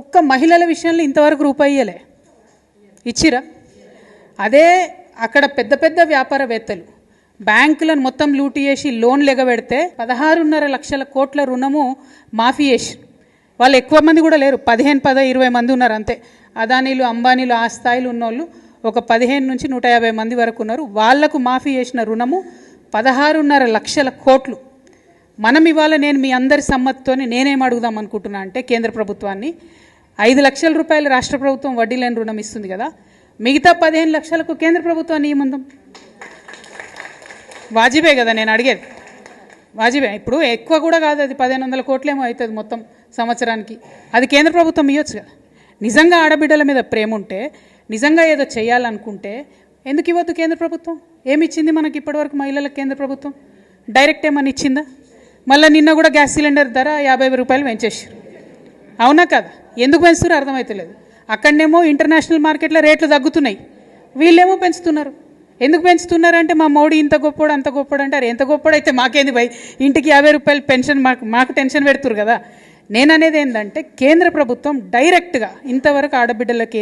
ఒక్క మహిళల విషయంలో ఇంతవరకు రూపాయి ఇయ్యలే. ఇచ్చిరా? అదే అక్కడ పెద్ద పెద్ద వ్యాపారవేత్తలు బ్యాంకులను మొత్తం లూటీ చేసి లోన్లు ఎగబెడితే 16.5 లక్షల కోట్ల రుణము మాఫీ చేసి, వాళ్ళు ఎక్కువ మంది కూడా లేరు, 15-20 మంది ఉన్నారు అంతే. అదానీలు అంబానీలు ఆ స్థాయిలో ఉన్నోళ్ళు ఒక 15 నుంచి 150 మంది వరకు ఉన్నారు. వాళ్లకు మాఫీ చేసిన రుణము 16.5 లక్షల కోట్లు. మనం ఇవాళ నేను మీ అందరి సమ్మతితోనే నేనేం అడుగుదాం అనుకుంటున్నా అంటే కేంద్ర ప్రభుత్వాన్ని 5 లక్షల రూపాయలు రాష్ట్ర ప్రభుత్వం వడ్డీ లేని రుణం ఇస్తుంది కదా, మిగతా 15 లక్షలకు కేంద్ర ప్రభుత్వాన్ని ఇవ్వమందాం. వాజిబే కదా నేను అడిగేది, వాజిబే. ఇప్పుడు ఎక్కువ కూడా కాదు, అది 1500 కోట్లేమో అవుతుంది మొత్తం సంవత్సరానికి. అది కేంద్ర ప్రభుత్వం ఇవ్వచ్చు కదా. నిజంగా ఆడబిడ్డల మీద ప్రేమ ఉంటే, నిజంగా ఏదో చేయాలనుకుంటే ఎందుకు ఇవ్వద్దు కేంద్ర ప్రభుత్వం? ఏమి ఇచ్చింది మనకి ఇప్పటివరకు మహిళలకు కేంద్ర ప్రభుత్వం? డైరెక్ట్ ఏమని ఇచ్చిందా? మళ్ళీ నిన్న కూడా గ్యాస్ సిలిండర్ ధర 50 రూపాయలు పెంచేసారు. అవునా కదా? ఎందుకు పెంచుతారో అర్థమవుతలేదు. అక్కడనేమో ఇంటర్నేషనల్ మార్కెట్లో రేట్లు తగ్గుతున్నాయి, వీళ్ళేమో పెంచుతున్నారు. ఎందుకు పెంచుతున్నారంటే మా మోడీ ఇంత గొప్పోడు అంత గొప్పోడు అంటారు. ఎంత గొప్పోడైతే మాకేంది భయ్, ఇంటికి 50 రూపాయలు పెన్షన్ మాకు టెన్షన్ పెడుతురు కదా. నేను అనేది ఏంటంటే కేంద్ర ప్రభుత్వం డైరెక్ట్గా ఇంతవరకు ఆడబిడ్డలకి